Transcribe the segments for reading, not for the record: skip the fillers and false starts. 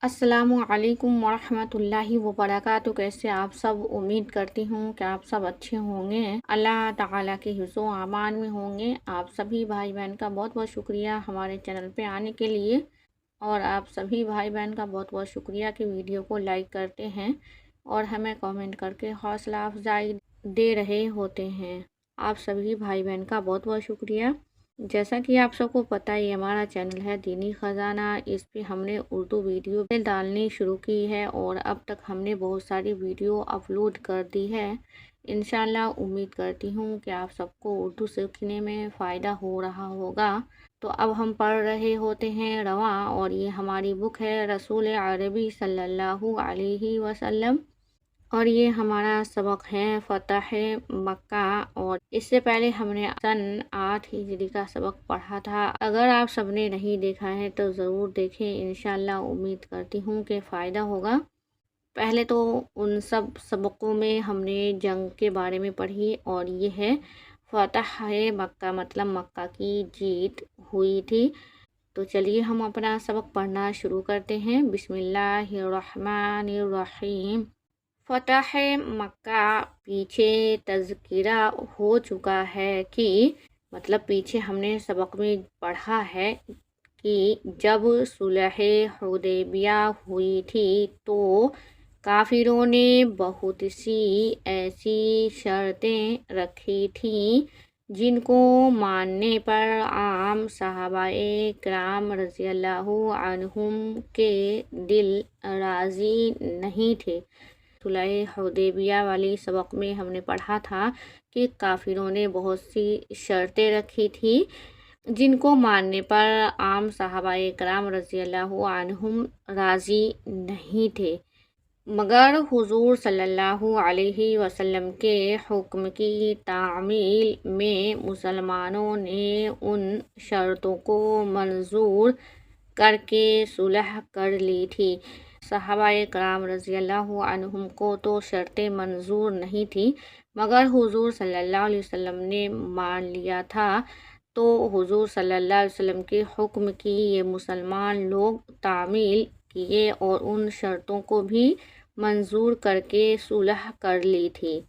السلام علیکم ورحمۃ اللہ وبرکاتہ۔ کیسے آپ سب؟ امید کرتی ہوں کہ آپ سب اچھے ہوں گے، اللہ تعالیٰ کے حفظ و امان میں ہوں گے۔ آپ سبھی بھائی بہن کا بہت بہت شکریہ ہمارے چینل پہ آنے کے لیے، اور آپ سبھی بھائی بہن کا بہت بہت شکریہ کہ ویڈیو کو لائک کرتے ہیں اور ہمیں کامنٹ کر کے حوصلہ افزائی دے رہے ہوتے ہیں۔ آپ سبھی بھائی بہن کا بہت بہت شکریہ۔ جیسا کہ آپ سب کو پتہ ہے، یہ چینل ہے دینی خزانہ۔ اس پہ ہم نے اردو ویڈیو ڈالنی شروع کی ہے اور اب تک ہم نے بہت ساری ویڈیو اپلوڈ کر دی ہے۔ انشاءاللہ امید کرتی ہوں کہ آپ سب کو اردو سیکھنے میں فائدہ ہو رہا ہوگا۔ تو اب ہم پڑھ رہے ہوتے ہیں رواں، اور یہ ہماری بک ہے رسول عربی صلی اللہ علیہ وسلم، اور یہ ہمارا سبق ہے فتح مکہ۔ اور اس سے پہلے ہم نے سن 8 ہجری کا سبق پڑھا تھا۔ اگر آپ سب نے نہیں دیکھا ہے تو ضرور دیکھیں، انشاءاللہ امید کرتی ہوں کہ فائدہ ہوگا۔ پہلے تو ان سب سبقوں میں ہم نے جنگ کے بارے میں پڑھی، اور یہ ہے فتح مکہ، مطلب مکہ کی جیت ہوئی تھی۔ تو چلیے ہم اپنا سبق پڑھنا شروع کرتے ہیں۔ بسم اللہ الرحمن الرحیم۔ فتح مکہ پیچھے تذکرہ ہو چکا ہے کہ مطلب پیچھے ہم نے سبق میں پڑھا ہے کہ جب صلح حدیبیہ ہوئی تھی تو کافروں نے بہت سی ایسی شرطیں رکھی تھیں جن کو ماننے پر عام صحابہ کرام رضی اللہ عنہم کے دل راضی نہیں تھے۔ صلح حدیبیہ والی سبق میں ہم نے پڑھا تھا کہ کافروں نے بہت سی شرطیں رکھی تھی جن کو ماننے پر عام صحابہ کرام رضی اللہ عنہم راضی نہیں تھے، مگر حضور صلی اللہ علیہ وسلم کے حکم کی تعمیل میں مسلمانوں نے ان شرطوں کو منظور کر کے صلح کر لی تھی۔ صحابہ کرام رضی اللہ عنہم کو تو شرطیں منظور نہیں تھی، مگر حضور صلی اللہ علیہ وسلم نے مان لیا تھا، تو حضور صلی اللہ علیہ وسلم کے حکم کی یہ مسلمان لوگ تعمیل کیے اور ان شرطوں کو بھی منظور کر کے صلح کر لی تھی۔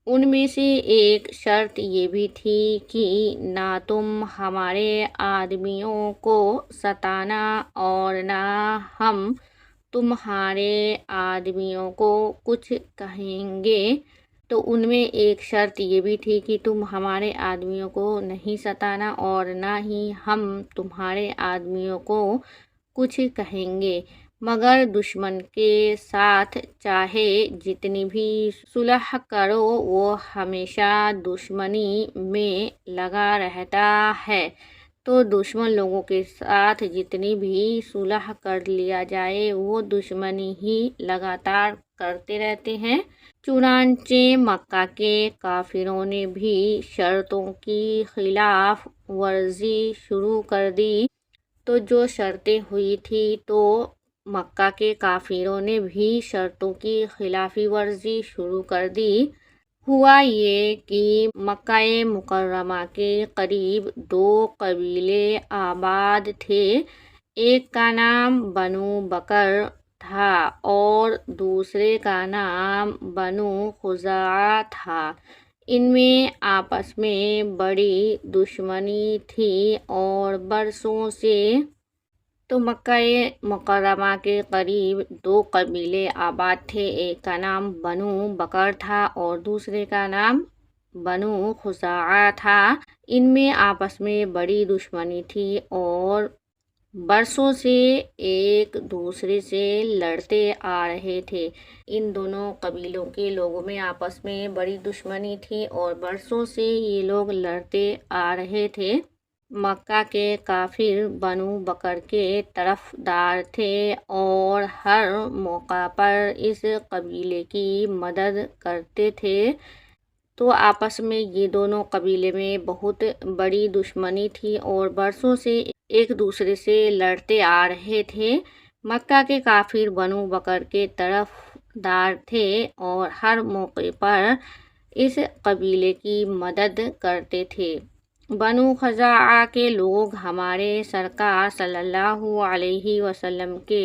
ان میں سے ایک شرط یہ بھی تھی کہ نہ تم ہمارے آدمیوں کو ستانا اور نہ ہم تمہارے آدمیوں کو کچھ کہیں گے۔ تو ان میں ایک شرط یہ بھی تھی کہ تم ہمارے آدمیوں کو نہیں ستانا اور نہ ہی ہم تمہارے آدمیوں کو کچھ کہیں گے، مگر دشمن کے ساتھ چاہے جتنی بھی صلح کرو وہ ہمیشہ دشمنی میں لگا رہتا ہے۔ تو دشمن لوگوں کے ساتھ جتنی بھی صلح کر لیا جائے وہ دشمنی ہی لگاتار کرتے رہتے ہیں۔ چنانچہ مکہ کے کافروں نے بھی شرطوں کی خلاف ورزی شروع کر دی۔ تو جو شرطیں ہوئی تھی تو مکہ کے کافروں نے بھی شرطوں کی خلاف ورزی شروع کر دی۔ ہوا یہ کہ مکہ مکرمہ کے قریب 2 قبیلے آباد تھے، ایک کا نام بنو بکر تھا اور دوسرے کا نام بنو خزاعہ تھا۔ ان میں آپس میں بڑی دشمنی تھی اور برسوں سے۔ تو مکہ مکرمہ کے قریب 2 قبیلے آباد تھے، ایک کا نام بنو بکر تھا اور دوسرے کا نام بنو خزاعہ تھا۔ ان میں آپس میں بڑی دشمنی تھی اور برسوں سے ایک دوسرے سے لڑتے آ رہے تھے۔ ان دونوں قبیلوں کے لوگوں میں آپس میں بڑی دشمنی تھی اور برسوں سے یہ لوگ لڑتے آ رہے تھے۔ مکہ کے کافر بنو بکر کے طرفدار تھے اور ہر موقع پر اس قبیلے کی مدد کرتے تھے۔ تو آپس میں یہ دونوں قبیلے میں بہت بڑی دشمنی تھی اور برسوں سے ایک دوسرے سے لڑتے آ رہے تھے۔ مکہ کے کافر بنو بکر کے طرفدار تھے اور ہر موقع پر اس قبیلے کی مدد کرتے تھے۔ بنو خزاعہ کے لوگ ہمارے سرکار صلی اللہ علیہ وسلم کے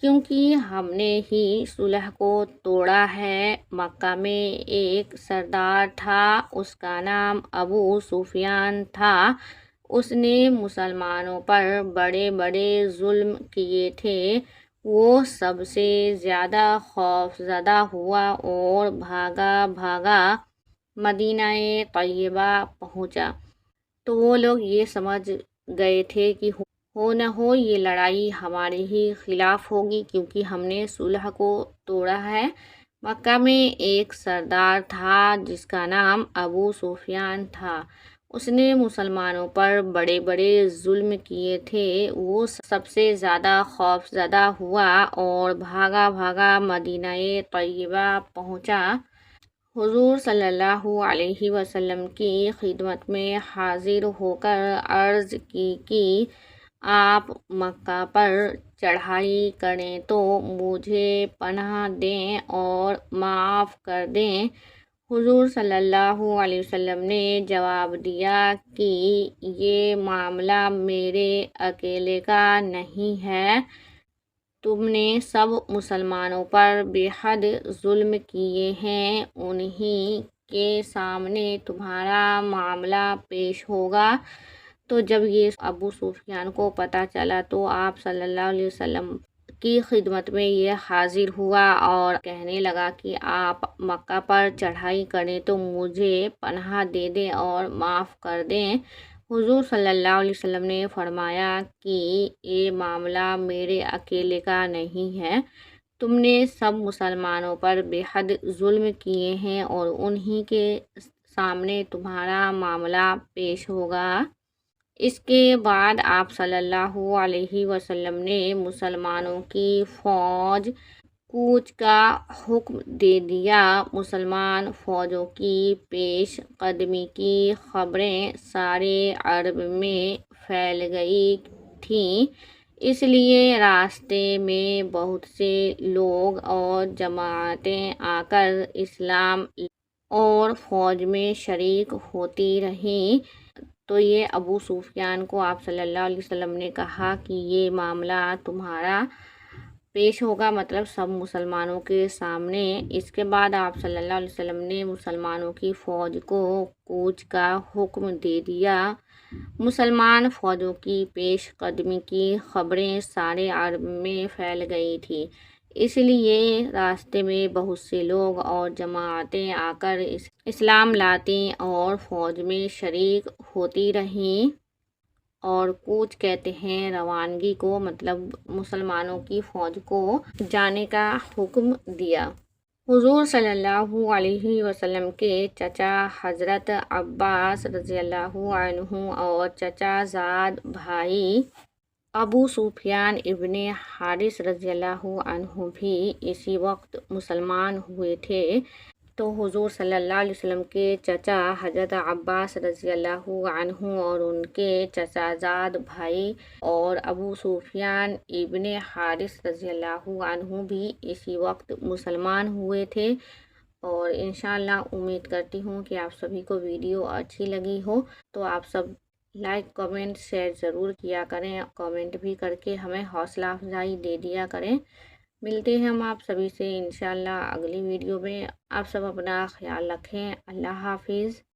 کیونکہ ہم نے ہی صلح کو توڑا ہے۔ مکہ میں ایک سردار تھا، اس کا نام ابو سفیان تھا۔ اس نے مسلمانوں پر بڑے بڑے ظلم کیے تھے۔ وہ سب سے زیادہ خوف زدہ ہوا اور بھاگا بھاگا مدینہ طیبہ پہنچا۔ تو وہ لوگ یہ سمجھ گئے تھے کہ ہو نہ ہو یہ لڑائی ہمارے ہی خلاف ہوگی، کیونکہ ہم نے صلح کو توڑا ہے۔ مکہ میں ایک سردار تھا جس کا نام ابو سفیان تھا۔ اس نے مسلمانوں پر بڑے بڑے ظلم کیے تھے۔ وہ سب سے زیادہ خوف زدہ ہوا اور بھاگا بھاگا مدینہ طیبہ پہنچا۔ حضور صلی اللہ علیہ وسلم کی خدمت میں حاضر ہو کر عرض کی کہ آپ مکہ پر چڑھائی کریں تو مجھے پناہ دیں اور معاف کر دیں۔ حضور صلی اللہ علیہ وسلم نے جواب دیا کہ یہ معاملہ میرے اکیلے کا نہیں ہے، تم نے سب مسلمانوں پر بے حد ظلم کیے ہیں، انہی کے سامنے تمہارا معاملہ پیش ہوگا۔ تو جب یہ ابو سفیان کو پتہ چلا تو آپ صلی اللہ علیہ وسلم کی خدمت میں یہ حاضر ہوا اور کہنے لگا کہ آپ مکہ پر چڑھائی کریں تو مجھے پناہ دے دیں اور معاف کر دیں۔ حضور صلی اللہ علیہ وسلم نے فرمایا کہ یہ معاملہ میرے اکیلے کا نہیں ہے، تم نے سب مسلمانوں پر بے حد ظلم کیے ہیں اور انہی کے سامنے تمہارا معاملہ پیش ہوگا۔ اس کے بعد آپ صلی اللہ علیہ وسلم نے مسلمانوں کی فوج کوچ کا حکم دے دیا۔ مسلمان فوجوں کی پیش قدمی کی خبریں سارے عرب میں پھیل گئی تھیں، اس لیے راستے میں بہت سے لوگ اور جماعتیں آ کر اسلام اور فوج میں شریک ہوتی رہیں۔ تو یہ ابو سفیان کو آپ صلی اللہ علیہ وسلم نے کہا کہ یہ معاملہ تمہارا پیش ہوگا، مطلب سب مسلمانوں کے سامنے۔ اس کے بعد آپ صلی اللہ علیہ وسلم نے مسلمانوں کی فوج کو کوچ کا حکم دے دیا۔ مسلمان فوجوں کی پیش قدمی کی خبریں سارے عرب میں پھیل گئی تھیں، اس لیے راستے میں بہت سے لوگ اور جماعتیں آ کر اسلام لاتی اور فوج میں شریک ہوتی رہیں۔ اور کوچ کہتے ہیں روانگی کو، مطلب مسلمانوں کی فوج کو جانے کا حکم دیا۔ حضور صلی اللہ علیہ وسلم کے چچا حضرت عباس رضی اللہ عنہ اور چچا زاد بھائی ابو سفیان ابن حارث رضی اللہ عنہ بھی اسی وقت مسلمان ہوئے تھے۔ تو حضور صلی اللہ علیہ وسلم کے چچا حضرت عباس رضی اللہ عنہ اور ان کے چچا زاد بھائی اور ابو سفیان ابن حارث رضی اللہ عنہ بھی اسی وقت مسلمان ہوئے تھے۔ اور انشاءاللہ امید کرتی ہوں کہ آپ سبھی کو ویڈیو اچھی لگی ہو، تو آپ سب لائک کمنٹ شیئر ضرور کیا کریں، کمنٹ بھی کر کے ہمیں حوصلہ افزائی دے دیا کریں۔ ملتے ہیں ہم آپ سبھی سے انشاءاللہ اگلی ویڈیو میں۔ آپ سب اپنا خیال رکھیں۔ اللہ حافظ۔